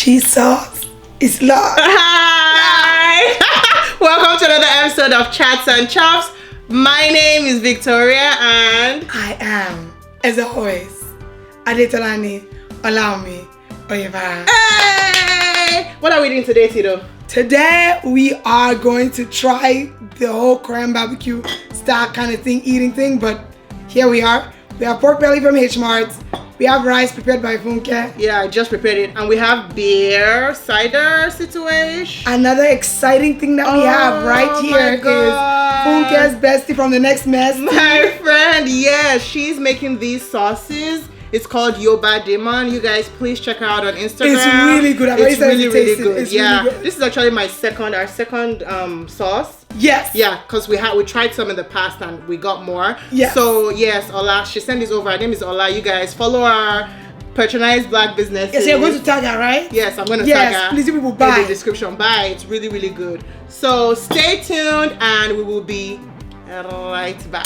Jesus is Lord. Hi! Welcome to another episode of Chats and Chops. My name is Victoria and I am, as always, Adetolani Olami Oyeva. Hey! What are we doing today, Tito? Today we are going to try the whole Korean barbecue style kind of thing, eating thing, but here we are. We have pork belly from H Mart. We have rice prepared by Funke. Yeah, I just prepared it. And we have beer cider situation. Another exciting thing that we have right here is Funke's bestie from the next mess. My friend, yes, she's making these sauces. It's called Yoba Demon. You guys, please check her out on Instagram. It's really good. It's really good. It's yeah, really good. This is actually our second sauce. Yes. Yeah, because we tried some in the past and we got more. Yes. So yes, Ola, she sent this over. Her name is Ola. You guys follow our patronized black business. Yes, you're going to tag her, right? Yes, I'm going to tag her. Yes, please, people buy in the description. Buy. It's really, really good. So stay tuned and we will be right back.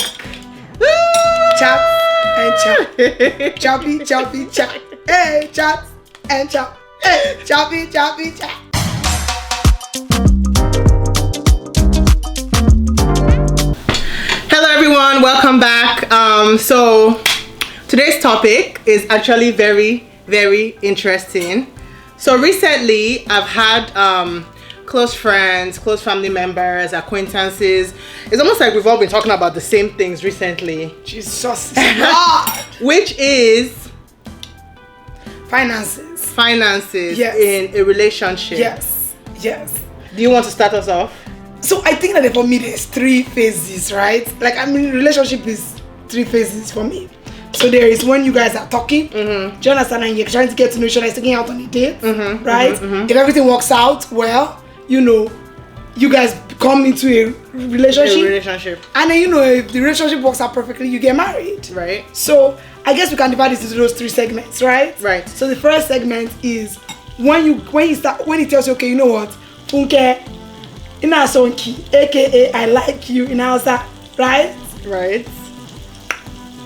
Chop and chop. Choppy, choppy, chop. Hey, chop and chop. Hey, choppy, choppy, chop. Hello everyone, welcome back. So today's topic is actually very, very interesting. So recently I've had close friends, close family members, acquaintances. It's almost like we've all been talking about the same things recently. Jesus is Lord. Which is finances. Yes. In a relationship. Yes. Do you want to start us off? So I think that for me there's three phases, right? Like, I mean, relationship is three phases for me. So there is when you guys are talking, do you understand? And you're trying to get to know each other, taking out on a date, right? If everything works out well, you know, you guys come into a relationship. And then, you know, if the relationship works out perfectly, you get married. Right. So I guess we can divide it into those three segments, right? Right. So the first segment is when he tells you, okay, you know what, Funke, in our song key, aka I like you in Hausa, right? Right.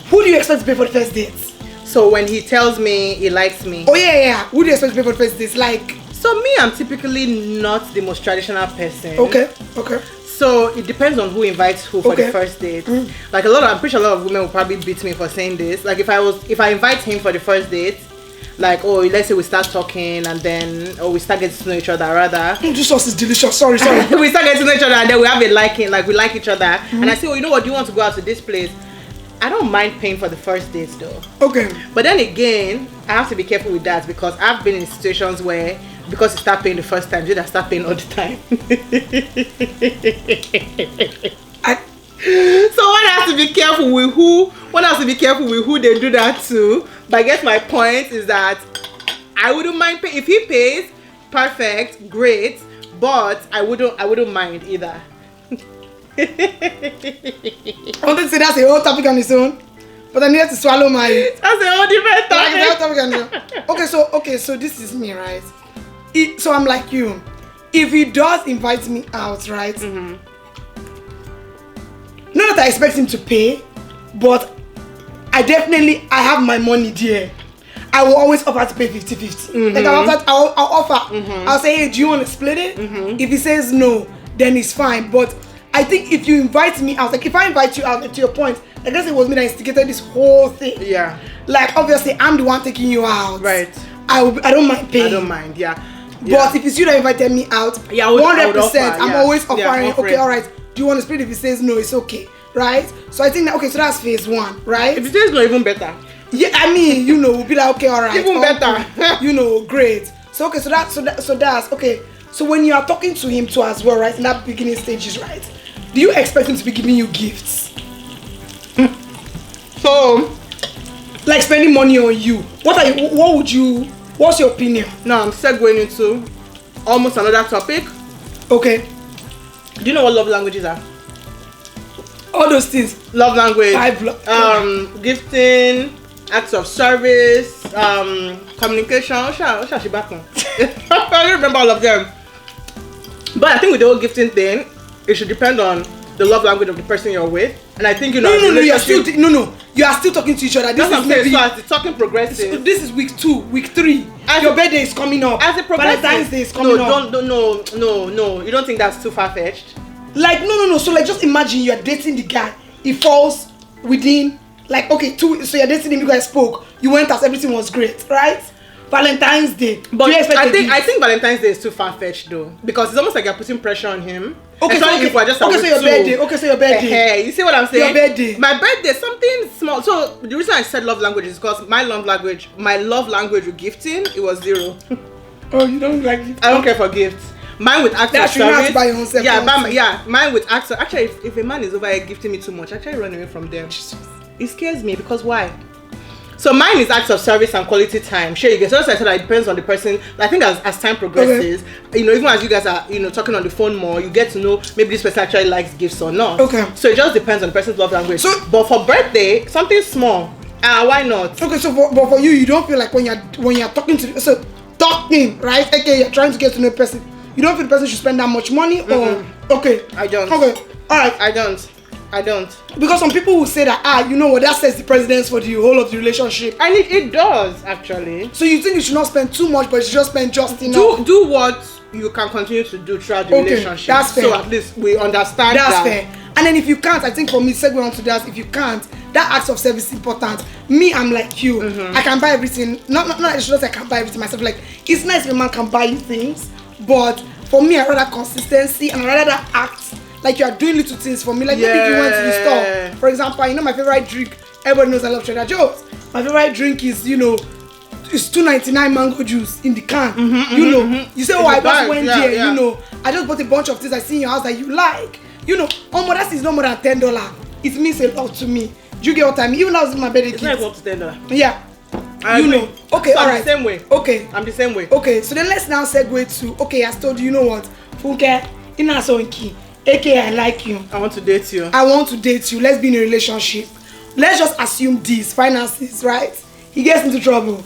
Who do you expect to pay for the first date? So when he tells me he likes me. Oh yeah. Who do you expect to pay for the first date? Like. So me, I'm typically not the most traditional person. Okay. So it depends on who invites who for the first date. Like I'm pretty sure a lot of women will probably beat me for saying this. Like if I invite him for the first date, like, oh, let's say we start talking and then we start getting to know each other rather. This sauce is delicious. Sorry. We start getting to know each other and then we have a liking, like we like each other. And I say, oh, you know what, do you want to go out to this place? I don't mind paying for the first date though. Okay. But then again, I have to be careful with that because I've been in situations where because you start paying the first time, you just start paying all the time. So one has to be careful with who they do that to. But I guess my point is that I wouldn't mind pay if he pays, perfect, great, but I wouldn't mind either. I wanted to say that's a whole topic on its own, but I needed to swallow my. That's a whole different topic. Okay, so this is me, right? So I'm like you. If he does invite me out, right? Not that I expect him to pay, but I have my money there. I will always offer to pay 50-50. Like I'll offer. I'll say, hey, do you want to split it? If he says no, then it's fine. But I think if you invite me out, like if I invite you out, to your point, I guess it was me that instigated this whole thing. Yeah. Like obviously I'm the one taking you out. Right. I don't mind paying. I don't mind. Yeah. But if it's you that invited me out, 100%, I'm always offering. Okay, all right. Do you want to split? If he says no, it's okay, right? So I think that so that's phase one, right? If he says no, even better. Yeah, I mean, you know, we'll be like, okay, all right, even better. You know, great. So okay, so that's okay. So when you are talking to him too as well, right? In that beginning stages, right? Do you expect him to be giving you gifts? So, like spending money on you. What's your opinion? Now I'm segueing into almost another topic. Okay. Do you know what love languages are? All those things. Love language. Gifting, acts of service, communication. I don't remember all of them. But I think with the whole gifting thing, it should depend on the love language of the person you're with. And I think you know. No, you are still talking to each other. That's what I'm saying. So as the talking progresses. This is week 2, week 3. Your birthday is coming up. As a progressive, Valentine's Day is coming up. No. You don't think that's too far-fetched? Like, no. So, like, just imagine you're dating the guy. It falls within, like, okay, 2 weeks. So you're dating him, you guys spoke. You went out, everything was great, right? Valentine's Day. But I think Valentine's Day is too far-fetched though, because it's almost like you're putting pressure on him. Okay, so your birthday. Okay, so your birthday. Hey, you see what I'm saying? Your birthday. My birthday, something small. So the reason I said love language is because my love language with gifting, it was 0. Oh, you don't like gifts? I don't care for gifts. Mine with acts of service. Buy your own self. Mine with acts of, actually, if a man is over here gifting me too much, I actually run away from them. It scares me because why? So mine is acts of service and quality time. Sure, you get. So as I said, it depends on the person. I think as time progresses, even as you guys are, talking on the phone more, you get to know maybe this person actually likes gifts or not. Okay. So it just depends on the person's love language. So, but for birthday, something small. Why not? Okay, so but for you don't feel like when you're talking to talking, right? Okay, you're trying to get to know a person. You don't feel the person should spend that much money, or okay? I don't. Okay, all right. I don't. Because some people will say that you know what, that sets the precedence for the whole of the relationship. And it does actually. So you think you should not spend too much, but you should just spend just enough. Do what you can continue to do throughout the relationship. That's fair. So at least we understand that's fair. And then if you can't, I think for me, segue onto that, if you can't, that acts of service is important. Me, I'm like you. I can buy everything. Not I should not say I can buy everything myself. Like, it's nice if a man can buy you things, but for me, I rather consistency and I rather that act like you are doing little things for me. Like maybe if you went to the store, for example, my favorite drink. Everybody knows I love Trader Joe's. My favorite drink is it's $2.99 mango juice in the can. You say, I just went there. I just bought a bunch of things I see in your house that you like. That is no more than $10. It means a lot to me. Do you get what I mean? Even though it's my birthday gift. It's not up to $10. Yeah. Okay, so all right. I'm the same way. Okay. I'm the same way. Okay, so then let's now segue to, I told you, you know what? Funke, Inasonki, aka I like you. I want to date you. Let's be in a relationship. Let's just assume this, finances, right? He gets into trouble.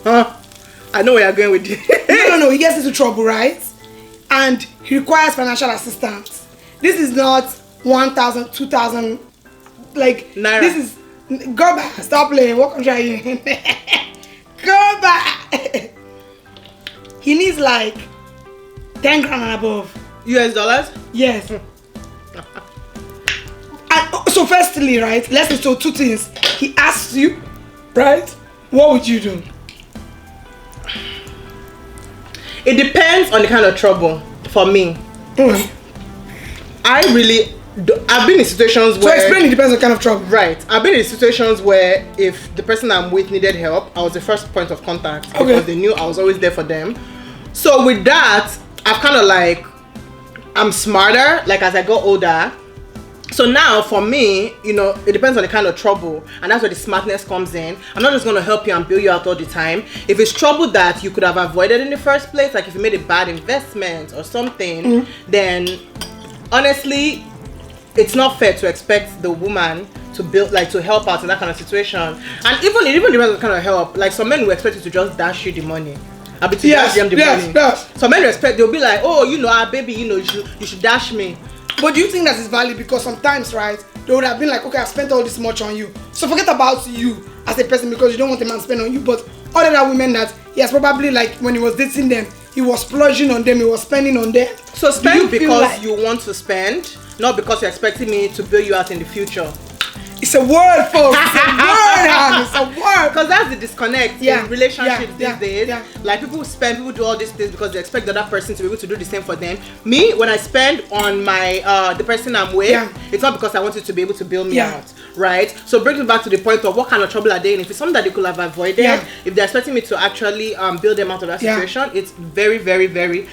I know where you're going with this. No, he gets into trouble, right? And he requires financial assistance. This is not 1,000, 2,000, like, Naira. This is, go back, stop playing, what country are you in? Go back. He needs like 10 grand and above. US dollars? Yes. And so firstly, right, let's say, so 2 things. He asks you, right, what would you do? It depends on the kind of trouble for me. I've been in situations where... So explain, it depends on the kind of trouble. Right. I've been in situations where if the person I'm with needed help, I was the first point of contact because they knew I was always there for them. So with that, I've kind of like, I'm smarter, like as I got older. So now for me, it depends on the kind of trouble, and that's where the smartness comes in. I'm not just going to help you and bail you out all the time. If it's trouble that you could have avoided in the first place, like if you made a bad investment or something, then honestly, it's not fair to expect the woman to help out in that kind of situation. And even depends on the kind of help. Like some men will expect you to just dash you the money. I'll be dash them the money. Yes. Some men they'll be like, oh, baby, you should dash me. But do you think that is valid? Because sometimes, right, they would have been like, okay, I've spent all this much on you. So forget about you as a person because you don't want a man to spend on you. But other women that he has probably, like, when he was dating them, he was splurging on them, he was spending on them. So spend because you want to spend, not because you're expecting me to bail you out in the future. It's a word, folks. It's a word, Han. It's a word. Because that's the disconnect in relationships these days. Yeah. Like people do all these things because they expect the other person to be able to do the same for them. Me, when I spend on my the person I'm with, it's not because I want you to be able to bail me out, right? So brings me back to the point of what kind of trouble are they in. If it's something that they could have avoided, if they're expecting me to actually bail them out of that situation, it's very, very, very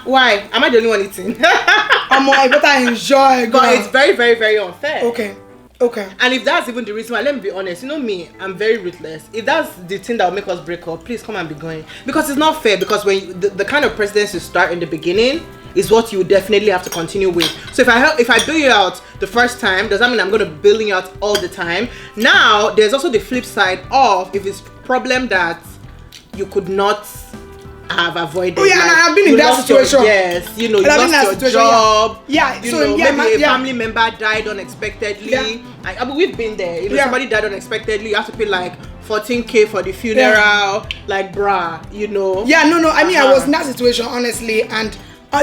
why? Am I the only one eating? I better enjoy. But it's very, very, very unfair. Okay. And if that's even the reason why, let me be honest, me, I'm very ruthless. If that's the thing that will make us break up, please come and be going. Because it's not fair, because when the kind of precedence you start in the beginning is what you definitely have to continue with. So if I bail you out the first time, does that mean I'm going to be bailing you out all the time? Now, there's also the flip side of if it's a problem that you could not have avoided. Oh yeah, like, and I've been in that situation. You lost your job. Maybe a family member died unexpectly. I mean, we've been there. Somebody died unexpectedly. You have to pay like 14K for the funeral, like bruh, you know. Yeah, no. I mean, I was in that situation honestly, and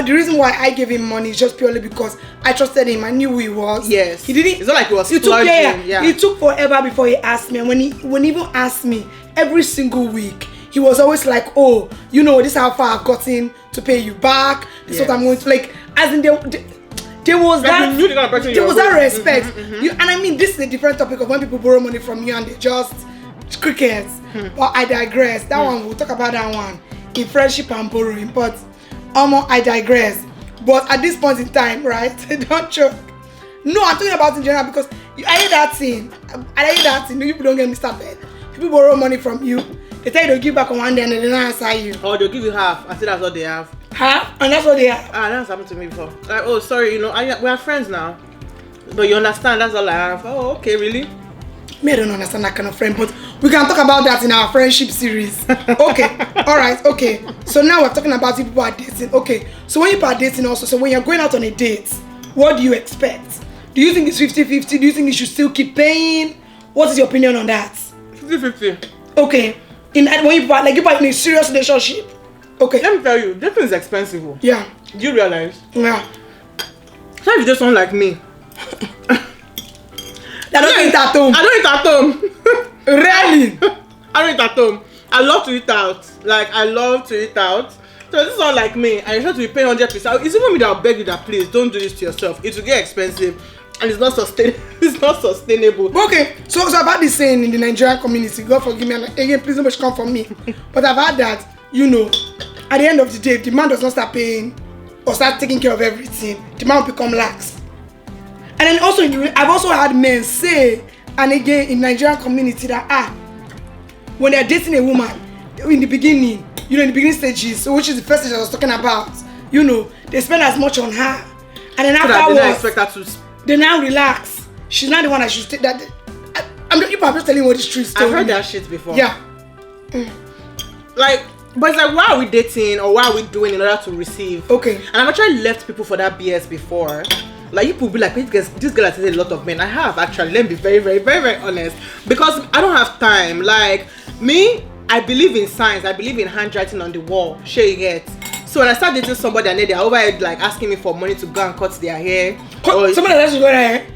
the reason why I gave him money is just purely because I trusted him. I knew who he was. Yes. He didn't. It's not like he was splurging. Yeah. It took forever before he asked me, and when he even asked me every single week, he was always like, "Oh, you know, this is how far I've gotten to pay you back. This is what I'm going to like." As in, there was like that. You knew the kind of person there was that with. respect. And I mean, this is a different topic of when people borrow money from you and they just crickets. But I digress. That one we'll talk about that one in friendship and borrowing. But I digress. But at this point in time, right? Don't joke. No, I'm talking about in general because I hear that thing. No, people don't get me started. People borrow money from you. They tell you they'll give back on one day and then they don't answer you. Or they'll give you half. I think that's what they have. Huh? And that's what they have. That's happened to me before. Like, oh, sorry, you know, we are friends now. But you understand, that's all I have. Oh, okay, really? Me, I don't understand that kind of friend, but we can talk about that in our friendship series. Okay, alright, okay. So now we're talking about people are dating. Okay, so when people are dating also, so when you're going out on a date, what do you expect? Do you think it's 50-50? Do you think you should still keep paying? What is your opinion on that? 50-50. Okay. When you are in a serious relationship. Okay. Let me tell you, dating is expensive. Yeah. Do you realize? Yeah. So if you just someone like me. I don't eat at home. I don't eat at home. Really? I don't eat at home. I love to eat out. Like, I love to eat out. So this is not like me. And you have to be paying 100%. It's even me that will beg you that please don't do this to yourself. It will get expensive. And it's not sustainable. It's not sustainable. Okay, so about this saying in the Nigerian community, God forgive me, and again, please don't come from me. But I've had that, you know, at the end of the day, if the man does not start paying or start taking care of everything, the man will become lax. And then also, I've also had men say, and again, in Nigerian community, that when they're dating a woman, in the beginning, you know, in the beginning stages, so which is the first stage I was talking about, you know, they spend as much on her, and then afterwards, they now relax. She's not the one that should take that. I'm just telling you what is true story. I've heard that shit before. Yeah. Like, but it's like, why are we dating or what are we doing in order to receive? Okay. And I've actually left people for that BS before. Like, you people be like, this girl has dated a lot of men. I have actually. Let me be very, very, very, very honest. Because I don't have time. Like, me, I believe in science. I believe in handwriting on the wall. Sure you get. So when I start dating somebody and they're over like asking me for money to go and cut their hair. Or somebody else should go there.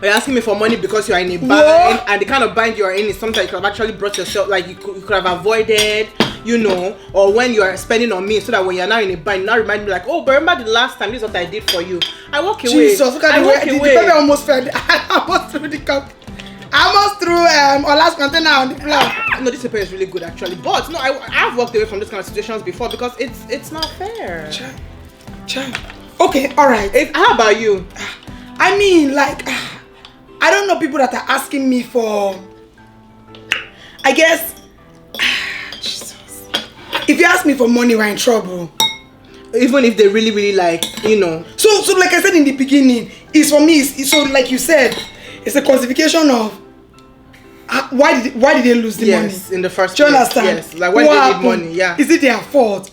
Or you're asking me for money because you're in a bind, and the kind of bind you're in is something you could have actually brought yourself, like you could have avoided, you know, or when you're spending on me, so that when you're now in a bind, now remind me like, oh, but remember the last time, this is what I did for you. I walk away. Jesus, look at the way. The baby almost fell. I almost threw the cup. I almost threw our last container on the floor. No, this paper is really good actually, but no, I've walked away from those kind of situations before because it's not fair. Child. Okay, all right. How about you? I mean, like, I don't know people that are asking me for. I guess. Jesus. If you ask me for money, we're in trouble. Even if they really, really like, you know. So like I said in the beginning, it's for me. So like you said, it's a quantification of why did they lose the money? Yes, in the first place. Do you understand? Yes, like why they need money, yeah. Is it their fault?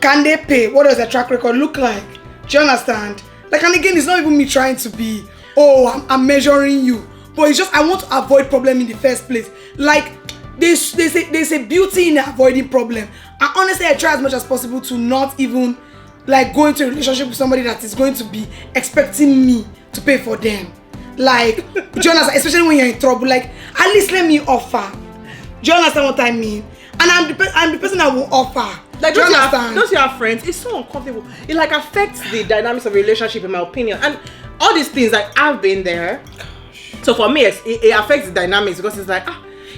Can they pay? What does their track record look like? Do you understand? Like, and again, it's not even me trying to be, oh, I'm measuring you. But it's just, I want to avoid problem in the first place. Like, there's a beauty in avoiding problem. And honestly, I try as much as possible to not even, like, go into a relationship with somebody that is going to be expecting me to pay for them. Like, do you understand? Especially when you're in trouble, like, at least let me offer. Do you understand what I mean? And I'm the person that will offer. Like, do you understand? Those your friends, it's so uncomfortable. It like affects the dynamics of a relationship, in my opinion. And all these things, like, I've been there. So for me, it affects the dynamics because it's like,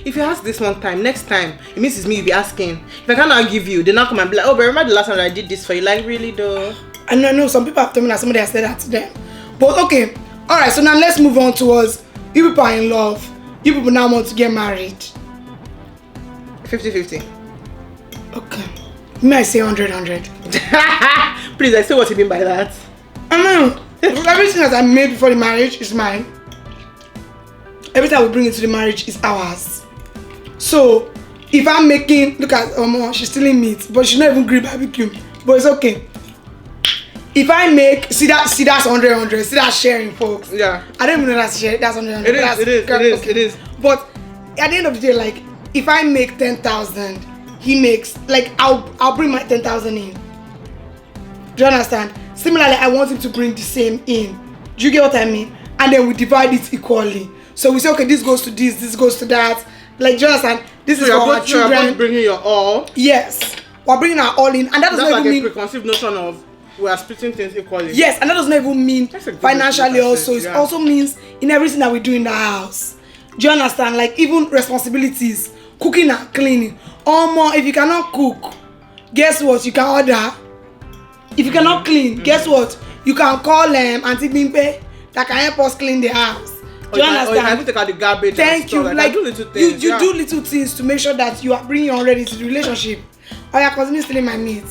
if you ask this one time, next time, it means it's me you'll be asking. If I cannot give you, they now come and be like, oh, but remember the last time that I did this for you? Like, really though? And I know some people have told me that somebody has said that to them. But okay, alright, so now let's move on towards you people are in love. You people now want to get married. 50-50. Okay. May I say 100-100? Please, I say what you mean by that. I mean, everything that I made before the marriage is mine. Everything I will bring into the marriage is ours. So, if I'm making, look at she's stealing meat, but she's not even grill barbecue. But it's okay. If I make, see that's 100-100. See that sharing, folks. Yeah. I don't even know that's sharing. That's 100-100. It is. But at the end of the day, like, if I make 10,000, he makes, like, I'll bring my 10,000 in. Do you understand? Similarly, I want him to bring the same in. Do you get what I mean? And then we divide it equally. So we say, okay, this goes to this goes to that. Like, do you understand? This is for our children. You're both bringing your all. Yes, we're bringing our all in, and that doesn't even mean a preconceived notion of we are splitting things equally. Yes, and that doesn't even mean financially. Also, it also means in everything that we do in the house. Do you understand? Like, even responsibilities, cooking and cleaning. More, if you cannot cook, guess what? You can order. If you cannot clean, guess what? You can call Auntie Bimpe that can help us clean the house. Do you understand? Or you can even take out the garbage. Thank you. Like, do little things. You do little things to make sure that you are bringing your ready to the relationship. Oh, yeah, continue stealing my meat.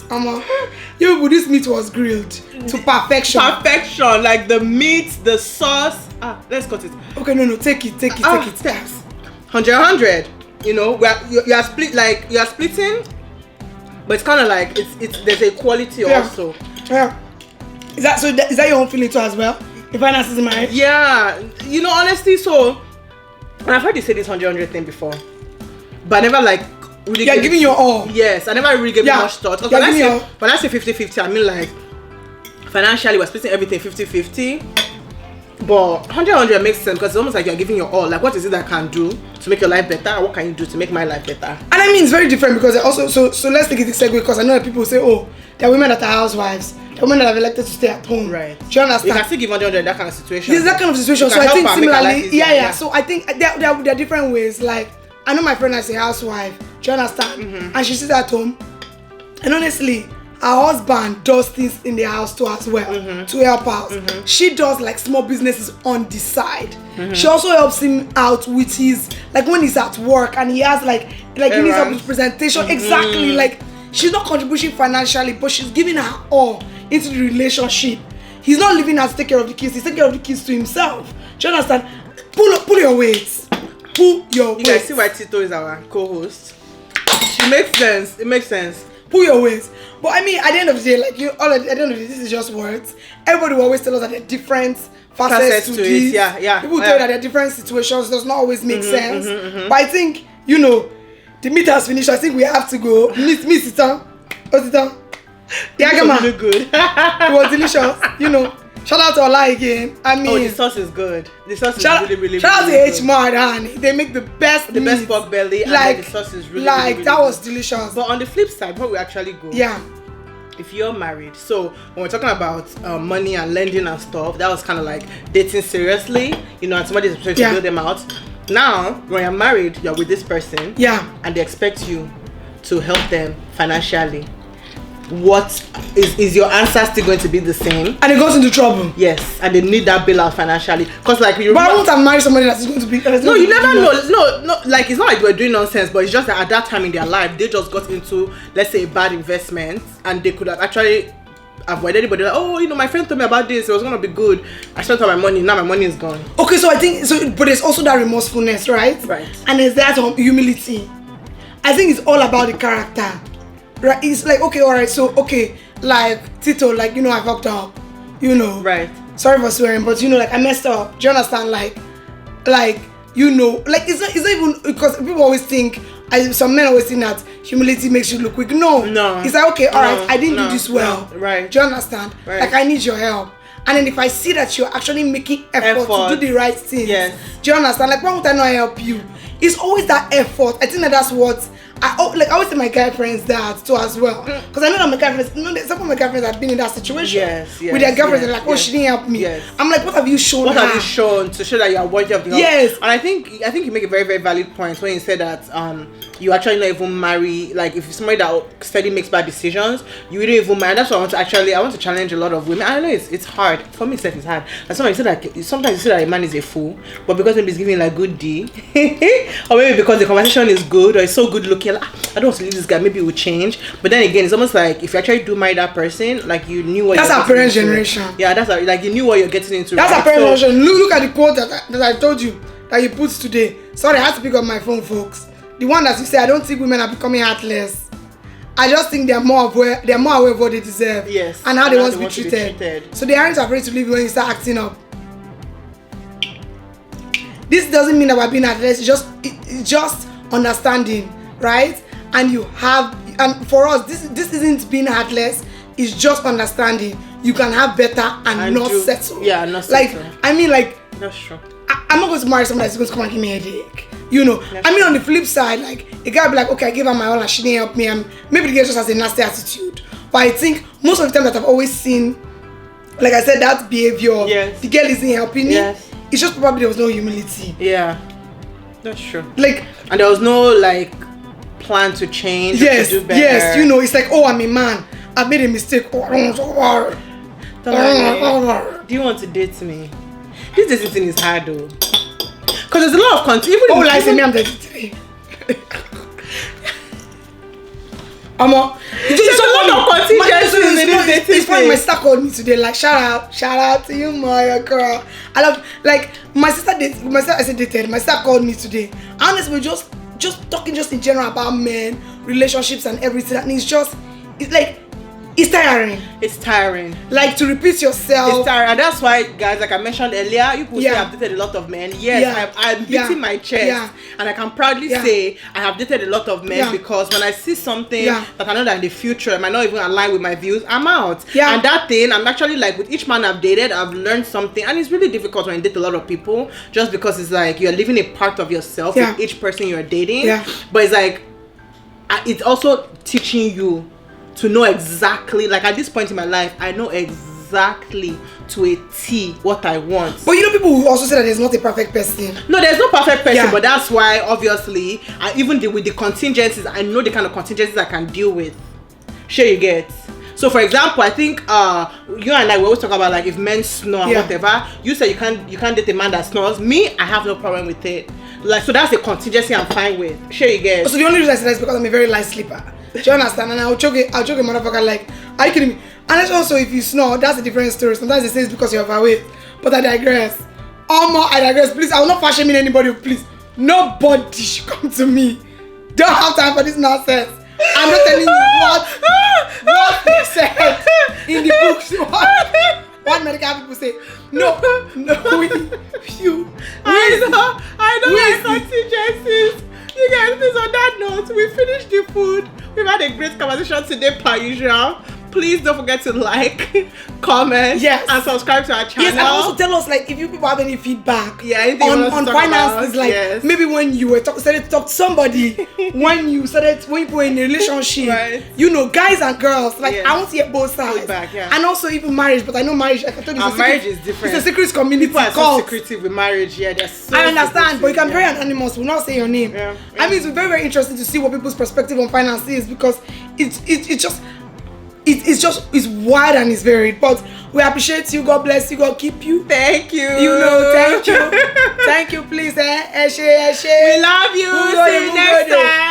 You people, this meat was grilled to perfection. Perfection, like the meat, the sauce. Let's cut it. Okay, no, take it. Take it. 100. You know, you are splitting, but it's kind of like there's a quality also. Yeah. Is that your own feeling too as well? The finances in marriage? Yeah. You know, honestly, so, and I've heard you say this 100 thing before, but I never like really. You're giving your all. Yes, I never really gave much thought. When I say 50-50, I mean like financially we're splitting everything 50-50. But 100 makes sense because it's almost like you're giving your all. Like, what is it that I can do to make your life better? What can you do to make my life better? And I mean, it's very different because also, so let's take it a segue because I know that people say, oh, there are women that are housewives. There are women that have elected to stay at home. Right. Do you understand? You can still give 100 that kind of situation. There's that kind of situation. So I think similarly, yeah. So I think there are different ways. Like, I know my friend is a housewife. Do you understand? Mm-hmm. And she sits at home. And honestly, her husband does things in the house too as well, to help out. Mm-hmm. She does like small businesses on the side. Mm-hmm. She also helps him out with his, like when he's at work and he has like he needs help with presentation. Mm-hmm. Exactly, like she's not contributing financially, but she's giving her all into the relationship. He's not leaving her to take care of the kids. He's taking care of the kids to himself. Do you understand? Pull your weight. Pull your weight. You guys see why Tito is our co-host? It makes sense. It makes sense. Pull your weight. But I mean, at the end of the day, like at the end of the day, this is just words. Everybody will always tell us that there are different facets to this. Yeah. People tell you that there are different situations. Does not always make sense. But I think, you know, the meet has finished. I think we have to go. Miss Sitan. What's it on? Yeah, come on. Really good. It was delicious. You know. Shout out to Ola again. I mean, the sauce is good. The sauce is really shout out to good. H-Mart, honey. They make the best pork belly, like, and the sauce is really that was delicious. But on the flip side, before we actually go, if you're married, so when we're talking about money and lending and stuff, that was kind of like dating seriously, you know, and somebody's trying to build them out. Now, when you're married, you're with this person, and they expect you to help them financially. What is your answer still going to be the same? And it goes into trouble. Yes, and they need that bailout financially. Because like you. But I won't have married somebody that is going to be. No, you never know. No. Like it's not like we're doing nonsense, but it's just that at that time in their life, they just got into, let's say, a bad investment, and they could have actually avoided anybody. Like, oh, you know, my friend told me about this. It was gonna be good. I spent all my money. Now my money is gone. Okay, so I think so. But there's also that remorsefulness, right? Right. And there's that humility. I think it's all about the character. Right, it's like, okay, all right, so, okay, like, Tito, like, you know, I fucked up, you know. Right. Sorry for swearing, but, you know, like, I messed up. Do you understand? Like, you know, like, it's not even, because people always think, some men always think that humility makes you look weak. No. It's like, okay, all right, I didn't do this well. Right. Do you understand? Right. Like, I need your help. And then if I see that you're actually making effort to do the right thing, do you understand? Like, why would I not help you? It's always that effort. I think that's what I always tell my guy friends that too as well. Because I know that my guy friends, some of my guy friends have been in that situation. With their girlfriends, they're like, oh, she didn't help me. I'm like, what have you shown her? What have you shown to show that you are worthy of the help? Yes. And I think you make a very, very valid point when you say that you actually not even marry, like if somebody that steady makes bad decisions, you don't even marry. That's what I want to challenge a lot of women. I know it's hard. For me, it's hard. And sometimes you say that a man is a fool, but because maybe he's giving like good D, or maybe because the conversation is good or it's so good looking, like, I don't want to leave this guy, maybe it will change. But then again, it's almost like if you actually do marry that person, like you knew what that's our parents' generation. Yeah, like you knew what you're getting into. That's our parents' generation. Look at the quote that I told you that you put today. Sorry, I had to pick up my phone, folks. The one that you say, I don't think women are becoming heartless. I just think they're more aware of what they deserve. Yes. And how they want to be treated. So they aren't afraid to leave you when you start acting up. This doesn't mean that we're being heartless. It's just understanding, right? And you have, and for us, this isn't being heartless. It's just understanding. You can have better and not settle. Yeah, not settle. Like, I mean, like, that's true. I'm not going to marry someone that's going to come and give me a headache. You know, I mean, on the flip side, like, a guy be like, okay, I gave her my all and she didn't help me, and maybe the girl just has a nasty attitude. But I think most of the time that I've always seen, like I said, that behavior, the girl isn't helping me. It's just probably there was no humility. Yeah, that's true. Like, and there was no like plan to change. Yes, or to do better. Yes, you know, it's like, oh, I'm a man. I've made a mistake. Oh, I don't want to. Do you want to date me? This dating thing is hard though. Because there's a lot of content. Oh, like me, I'm 33. There's a lot of contingencies. It's funny, my sister called me today. Like, shout out to you, my girl. I love, like, my sister dated. My sister called me today. Honestly, we're just talking just in general about men, relationships, and everything. And it's like. It's tiring. It's tiring. Like, to repeat yourself. It's tiring. And that's why, guys, like I mentioned earlier, you people say I've dated a lot of men. Yes, I'm beating my chest. And I can proudly say I have dated a lot of men because when I see something that I know that in the future might not even align with my views, I'm out. And that thing, I'm actually like, with each man I've dated, I've learned something. And it's really difficult when you date a lot of people just because it's like you're living a part of yourself with each person you're dating. But it's like, it's also teaching you to know exactly, like at this point in my life, I know exactly to a T what I want. But you know, people who also say that there's not a perfect person. No, there's no perfect person, but that's why obviously, I even deal with the contingencies. I know the kind of contingencies I can deal with. Sure, you get. So for example, I think you and I we always talk about like if men snore or whatever. You say you can't date a man that snores. Me, I have no problem with it. Like, so that's a contingency I'm fine with. Sure, you get. So the only reason I say that is because I'm a very light sleeper. Do you understand? And I'll choke a motherfucker like, are you kidding me? And that's also, if you snore, that's a different story. Sometimes they say it's because you're overweight. But I digress. I digress. Please, I will not fashion in anybody. Please, nobody should come to me. Don't have time for this nonsense. I'm not telling you what they said in the books. What medical people say. No, I know my contingencies. You guys, please, on that note, we finished the food. We've had a great conversation today, per usual. Please don't forget to like, comment, and subscribe to our channel. Yes, and also tell us, like, if you people have any feedback on finances, like maybe when you were started to talk to somebody, when you were in a relationship, you know, guys and girls, like I want to hear both sides. Feedback, and also even marriage, but I know marriage, like I told you, marriage is different. It's a secret community. People are so secretive with marriage. I understand, but you can be very anonymous. We'll not say your name. I mean, it's very, very interesting to see what people's perspective on finance is, because it's wide and it's varied. But we appreciate you. God bless you. God keep you. Thank you. You know, thank you. Thank you, please. We love you. See you next time.